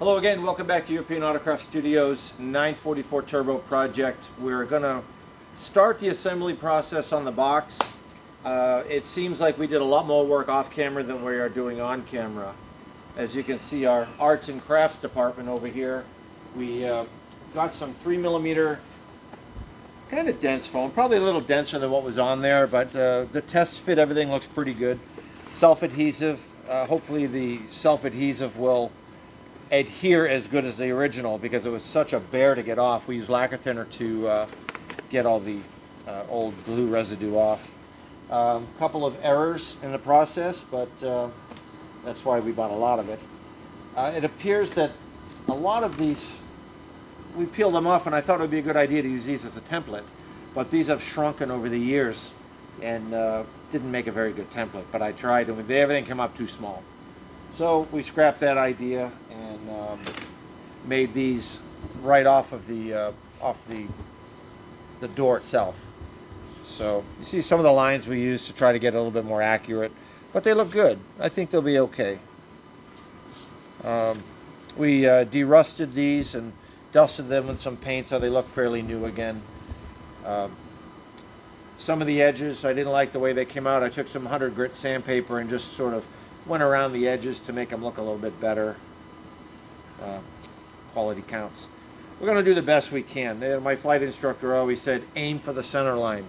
Hello again, welcome back to European Autocraft Studios 944 Turbo project. We're going to start the assembly process on the box. It seems like we did a lot more work off camera than we are doing on camera. As you can see, our arts and crafts department over here, we got some 3mm kind of dense foam, probably a little denser than what was on there, but the test fit, everything looks pretty good. Self-adhesive, hopefully the self-adhesive will adhere as good as the original because it was such a bear to get off. We used lacquer thinner to get all the old glue residue off. Couple of errors in the process, but that's why we bought a lot of it. It appears that a lot of these, we peeled them off and I thought it would be a good idea to use these as a template, but these have shrunken over the years and didn't make a very good template, but I tried and everything came up too small. So we scrapped that idea and made these right off of the door itself. So you see some of the lines we used to try to get a little bit more accurate, but they look good. I think they'll be okay. We derusted these and dusted them with some paint so they look fairly new again. Some of the edges, I didn't like the way they came out. I took some 100 grit sandpaper and just sort of went around the edges to make them look a little bit better. Quality counts. We're going to do the best we can. My flight instructor always said, aim for the center line.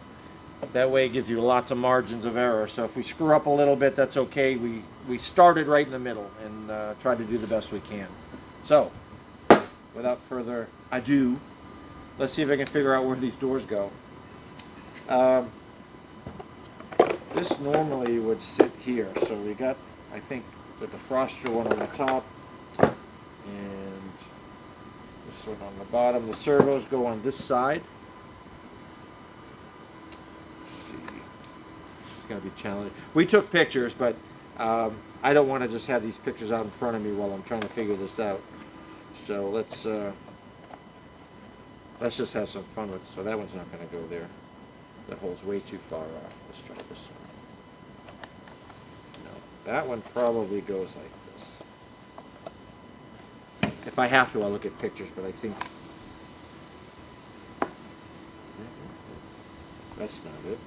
That way it gives you lots of margins of error. So if we screw up a little bit, that's okay. We started right in the middle and tried to do the best we can. So, without further ado, let's see if I can figure out where these doors go. This normally would sit here. So we got, I think, the defroster one on the top and this one on the bottom. The servos go on this side. Let's see. It's going to be challenging. We took pictures, but I don't want to just have these pictures out in front of me while I'm trying to figure this out. So let's just have some fun with it. So that one's not going to go there. That hole's way too far off. Let's try this one. No, that one probably goes like this. If I have to, I'll look at pictures, but I think that's not it.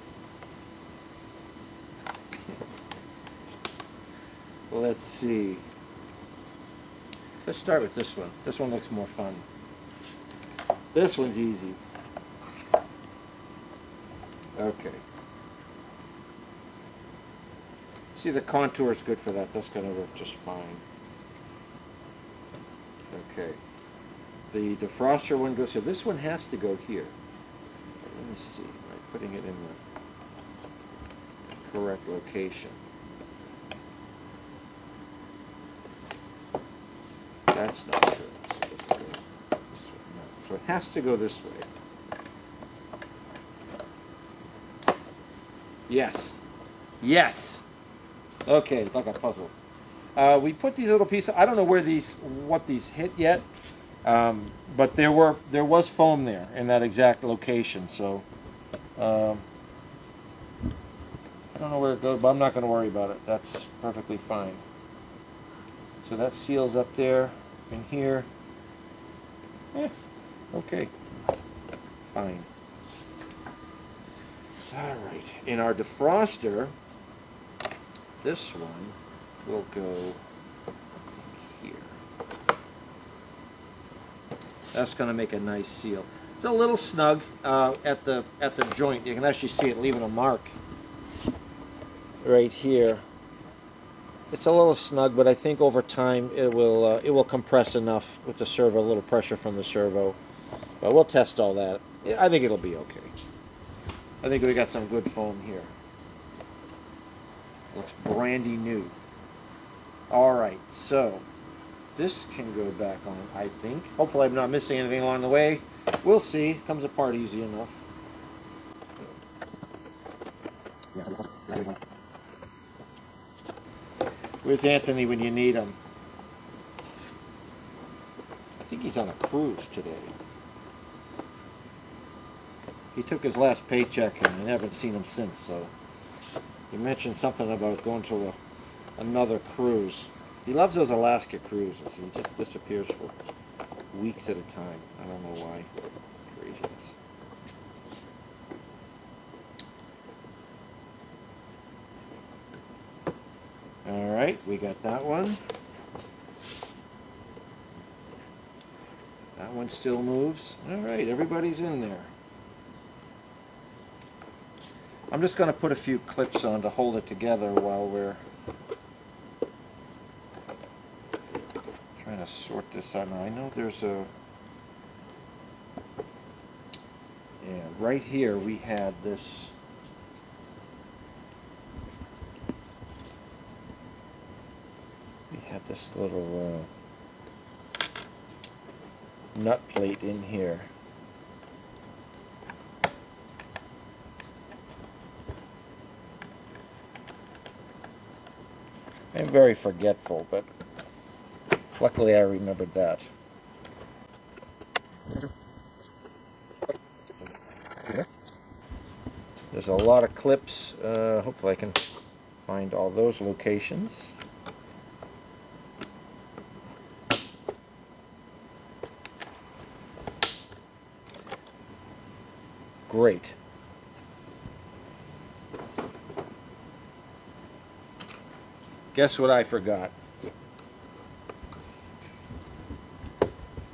Well, let's see. Let's start with this one. This one looks more fun. This one's easy. Okay. See, the contour is good for that. That's going to work just fine. Okay. The defroster one goes here. This one has to go here. Let me see. Am I putting it in the correct location? That's not good. So, it doesn't go this way. No. So it has to go this way. Yes. Yes. Okay, it's like a puzzle. We put these little pieces. I don't know what these hit yet, but there was foam there in that exact location. So I don't know where it goes, but I'm not going to worry about it. That's perfectly fine. So that seals up there in here. Okay. Fine. All right, in our defroster, this one will go here. That's going to make a nice seal. It's a little snug at the joint. You can actually see it leaving a mark right here. It's a little snug, but I think over time it will compress enough with the servo, a little pressure from the servo. But we'll test all that. I think it'll be okay. I think we got some good foam here. Looks brandy new. Alright, so this can go back on, I think. Hopefully I'm not missing anything along the way. We'll see. Comes apart easy enough. Where's Anthony when you need him? I think he's on a cruise today. He took his last paycheck and I haven't seen him since, so he mentioned something about going to another cruise. He loves those Alaska cruises. He just disappears for weeks at a time. I don't know why. It's craziness. All right, we got that one. That one still moves. All right, everybody's in there. I'm just going to put a few clips on to hold it together while we're trying to sort this out. Now I know there's a... Yeah, right here we had this... We had this little nut plate in here. I'm very forgetful, but luckily I remembered that. There's a lot of clips. Hopefully I can find all those locations. Great. Guess what I forgot?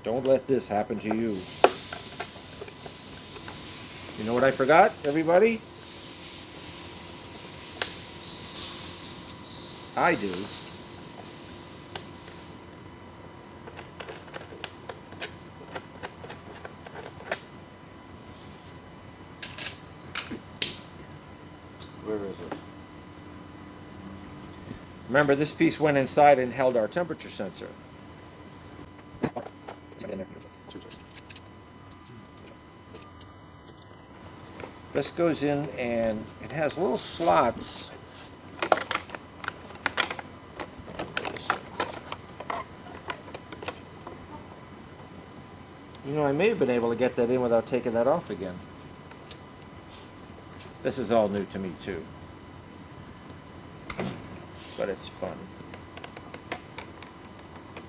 Don't let this happen to you. You know what I forgot, everybody? I do. Where is it? Remember, this piece went inside and held our temperature sensor. This goes in and it has little slots. You know, I may have been able to get that in without taking that off again. This is all new to me too. But it's fun.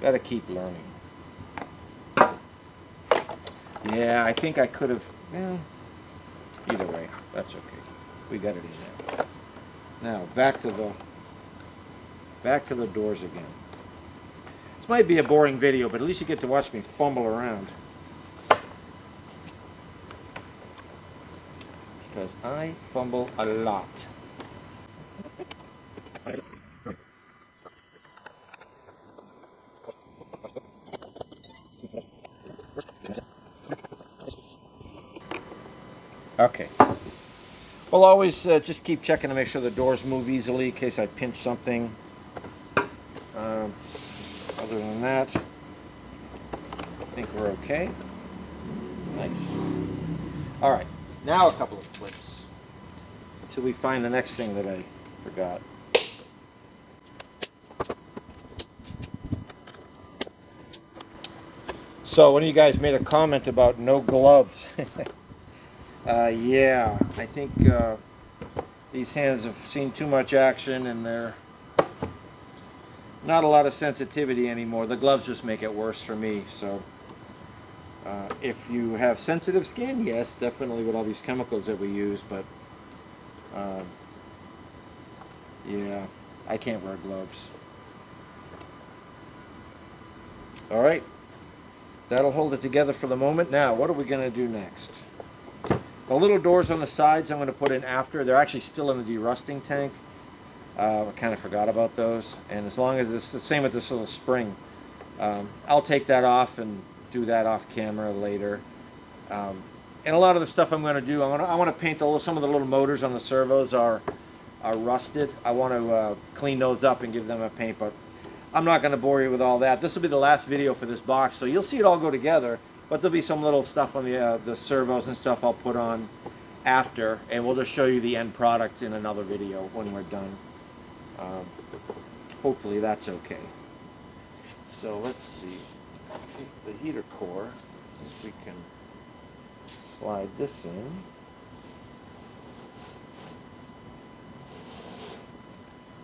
Gotta keep learning. Yeah, I think I could have... either way, that's okay. We got it in there. Now, back to the doors again. This might be a boring video, but at least you get to watch me fumble around. Because I fumble a lot. Okay. We'll always just keep checking to make sure the doors move easily in case I pinch something. Other than that, I think we're okay. Nice. All right. Now a couple of clips until we find the next thing that I forgot. So one of you guys made a comment about no gloves. Yeah, I think these hands have seen too much action and they're not a lot of sensitivity anymore. The gloves just make it worse for me. So if you have sensitive skin, yes, definitely with all these chemicals that we use, but yeah, I can't wear gloves. All right, that'll hold it together for the moment. Now, what are we going to do next? The little doors on the sides I'm going to put in after. They're actually still in the derusting tank. I kind of forgot about those. And as long as it's the same with this little spring, I'll take that off and do that off camera later. And a lot of the stuff I'm going to do, I want to paint some of the little motors on the servos are rusted. I want to clean those up and give them a paint, but I'm not going to bore you with all that. This will be the last video for this box, so you'll see it all go together. But there'll be some little stuff on the servos and stuff I'll put on after, and we'll just show you the end product in another video when we're done. Hopefully that's okay. So let's see. Take the heater core. If we can slide this in.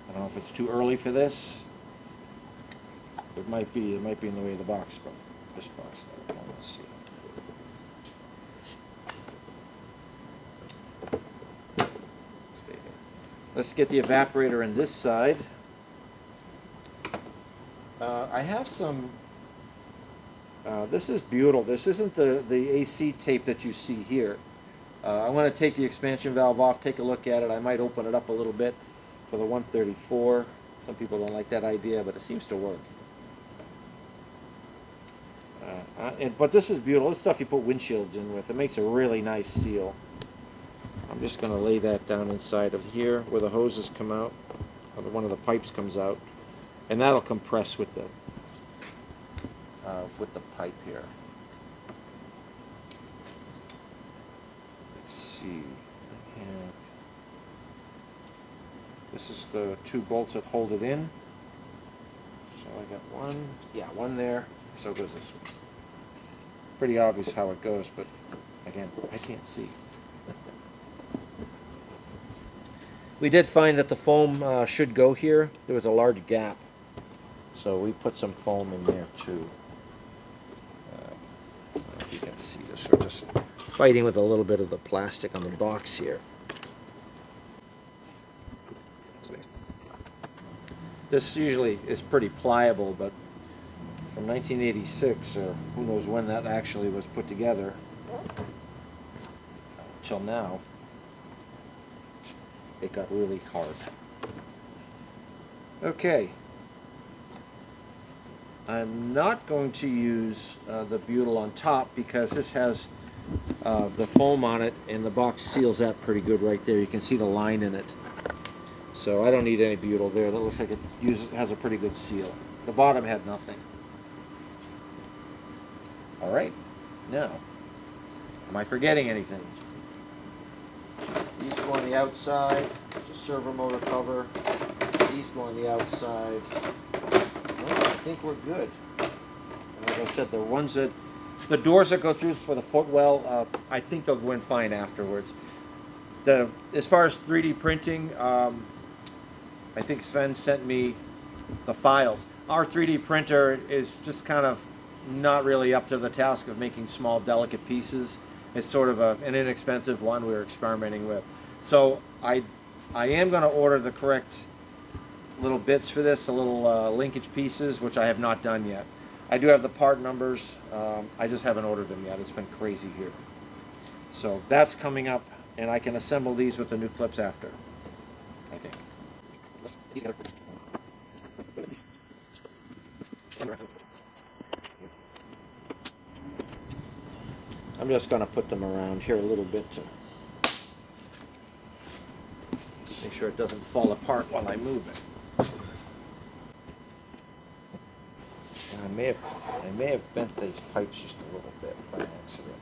I don't know if it's too early for this. It might be in the way of the box, but this box. Let's see. Stay there. Let's get the evaporator on this side. I have some. This is butyl. This isn't the AC tape that you see here. I'm going to take the expansion valve off, take a look at it. I might open it up a little bit for the 134. Some people don't like that idea, but it seems to work. But this is butyl. This stuff you put windshields in with. It makes a really nice seal. I'm just going to lay that down inside of here where the hoses come out, or one of the pipes comes out, and that'll compress with the pipe here. Let's see. This is the two bolts that hold it in. So I got one. Yeah, one there. So goes this one. Pretty obvious how it goes, but again, I can't see. We did find that the foam should go here. There was a large gap, so we put some foam in there too. I don't know if you can see this. We're just fighting with a little bit of the plastic on the box here. This usually is pretty pliable, but from 1986, or who knows when that actually was put together, till now, it got really hard. Okay. I'm not going to use the butyl on top because this has the foam on it, and the box seals that pretty good right there. You can see the line in it. So I don't need any butyl there. That looks like it has a pretty good seal. The bottom had nothing. All right. Now, am I forgetting anything? These go on the outside. It's a servo motor cover. These go on the outside. Well, I think we're good. And like I said, the ones that, the doors that go through for the footwell, I think they'll go in fine afterwards. As far as 3D printing, I think Sven sent me the files. Our 3D printer is just kind of not really up to the task of making small, delicate pieces. It's sort of an inexpensive one we're experimenting with. So I am going to order the correct little bits for this, the little linkage pieces, which I have not done yet. I do have the part numbers. I just haven't ordered them yet. It's been crazy here. So that's coming up, and I can assemble these with the new clips after, I think. I'm just going to put them around here a little bit to make sure it doesn't fall apart while I move it. And I may have bent these pipes just a little bit by accident.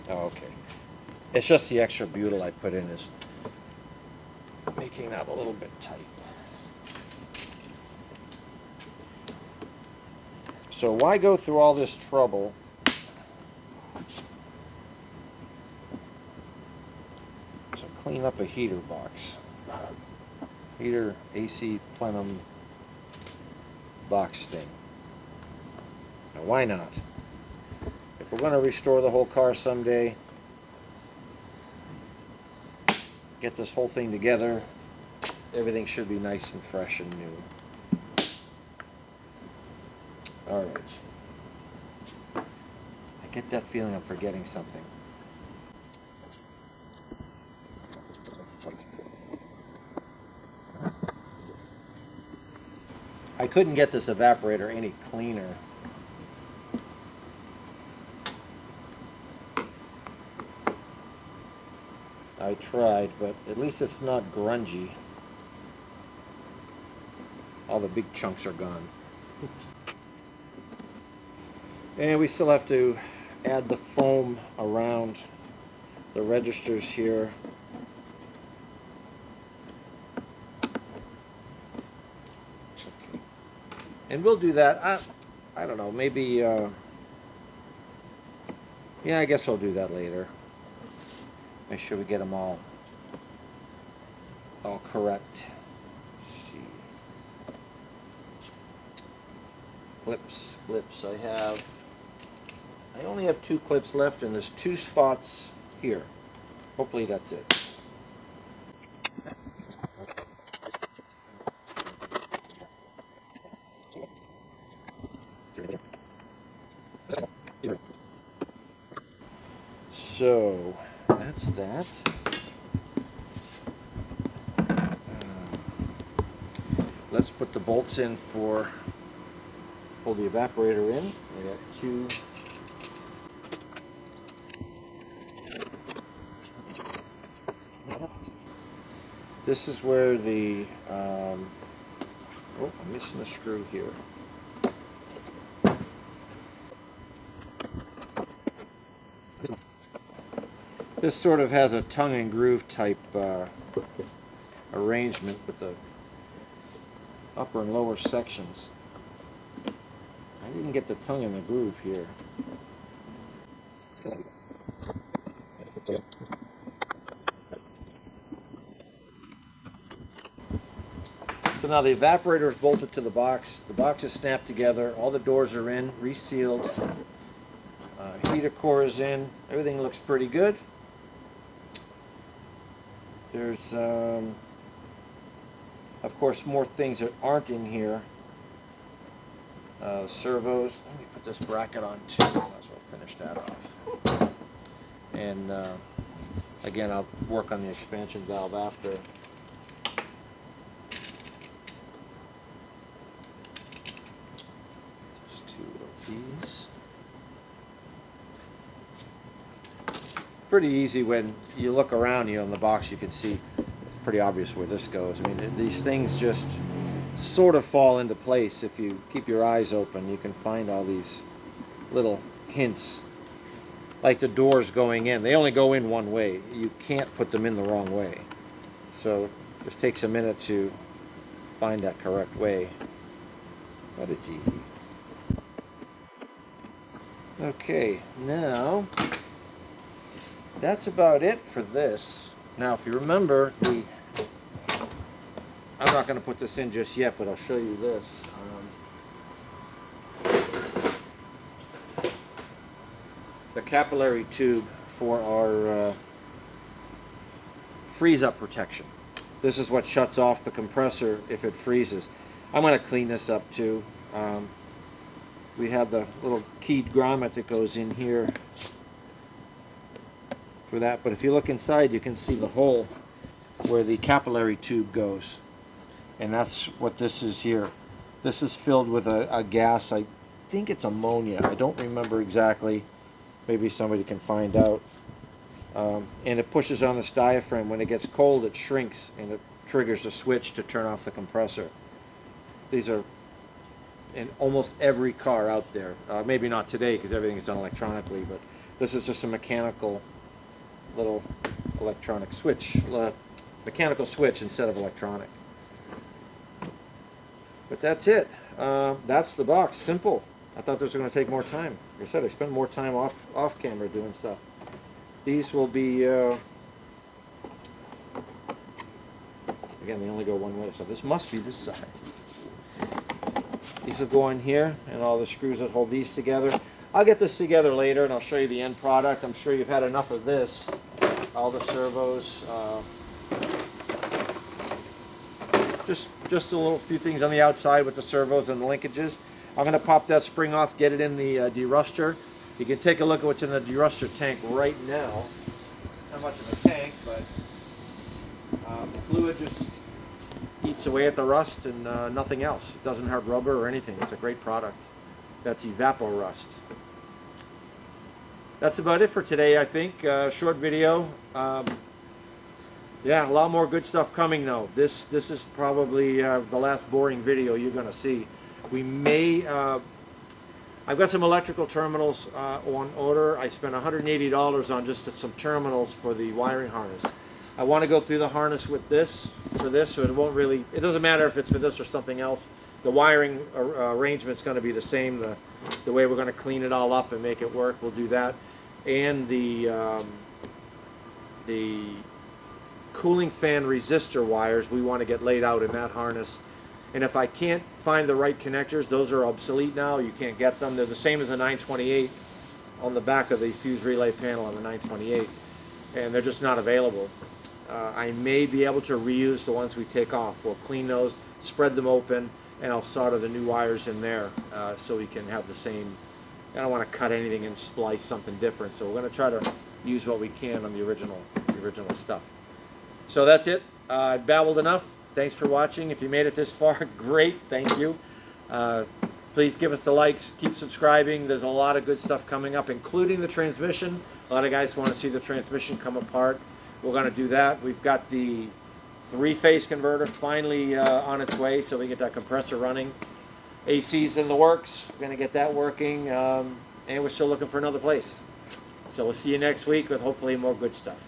Oh, okay. It's just the extra butyl I put in is making that a little bit tight. So why go through all this trouble to clean up a heater box? Heater AC plenum box thing. Now why not? If we're going to restore the whole car someday, get this whole thing together, everything should be nice and fresh and new. Alright. I get that feeling I'm forgetting something. I couldn't get this evaporator any cleaner. I tried, but at least it's not grungy. All the big chunks are gone. And we still have to add the foam around the registers here. Okay. And we'll do that. I don't know, maybe, yeah, I guess I'll do that later. Make sure we get them all all correct. Let's see. Clips. I only have 2 clips left, and there's 2 spots here. Hopefully that's it. So that's that. Let's put the bolts in for, pull the evaporator in. I got 2. This is where the, oh, I'm missing a screw here. This sort of has a tongue and groove type arrangement with the upper and lower sections. I didn't get the tongue and the groove here. So now the evaporator is bolted to the box. The box is snapped together. All the doors are in, resealed. Heater core is in. Everything looks pretty good. There's, of course, more things that aren't in here. Servos. Let me put this bracket on too. Might as well finish that off. And again, I'll work on the expansion valve after. There's 2 of these. Pretty easy when you look around you on the box. You can see it's pretty obvious where this goes. I mean, these things just sort of fall into place. If you keep your eyes open, you can find all these little hints, like the doors going in. They only go in one way. You can't put them in the wrong way. So it just takes a minute to find that correct way, but it's easy. Okay, now that's about it for this. Now, if you remember, I'm not going to put this in just yet, but I'll show you this. The capillary tube for our freeze-up protection. This is what shuts off the compressor if it freezes. I'm going to clean this up too. We have the little keyed grommet that goes in here for that, but if you look inside, you can see the hole where the capillary tube goes, and that's what this is here. This is filled with a gas. I think it's ammonia. I don't remember exactly. Maybe somebody can find out. And it pushes on this diaphragm. When it gets cold, it shrinks, and it triggers a switch to turn off the compressor. These are in almost every car out there. Maybe not today because everything is done electronically, but this is just a mechanical little electronic switch, mechanical switch instead of electronic. But that's it. That's the box. Simple. I thought this was going to take more time. Like I said, I spend more time off camera doing stuff. These will be again, they only go one way, so this must be this side. These will go in here, and all the screws that hold these together. I'll get this together later, and I'll show you the end product. I'm sure you've had enough of this. All the servos. Just a little few things on the outside with the servos and the linkages. I'm going to pop that spring off, get it in the deruster. You can take a look at what's in the deruster tank right now. Not much of a tank, but the fluid just eats away at the rust and nothing else. It doesn't hurt rubber or anything. It's a great product. That's Evapo-Rust. That's about it for today, I think. Short video. Yeah, a lot more good stuff coming though. This is probably the last boring video you're going to see. We may, I've got some electrical terminals on order. I spent $180 on just some terminals for the wiring harness. I want to go through the harness with this, so it won't really, it doesn't matter if it's for this or something else. The wiring arrangement's going to be the same. The way we're going to clean it all up and make it work, we'll do that. And the cooling fan resistor wires we want to get laid out in that harness. And if I can't find the right connectors, those are obsolete now. You can't get them. They're the same as the 928 on the back of the fuse relay panel on the 928, and they're just not available. I may be able to reuse the ones we take off. We'll clean those, spread them open, and I'll solder the new wires in there so we can have the same. I don't want to cut anything and splice something different, so we're going to try to use what we can on the original stuff. So that's it. I babbled enough. Thanks for watching. If you made it this far, great. Thank you. Please give us the likes. Keep subscribing. There's a lot of good stuff coming up, including the transmission. A lot of guys want to see the transmission come apart. We're going to do that. We've got the 3-phase converter finally on its way, so we get that compressor running. AC's in the works. We're going to get that working, and we're still looking for another place. So we'll see you next week with hopefully more good stuff.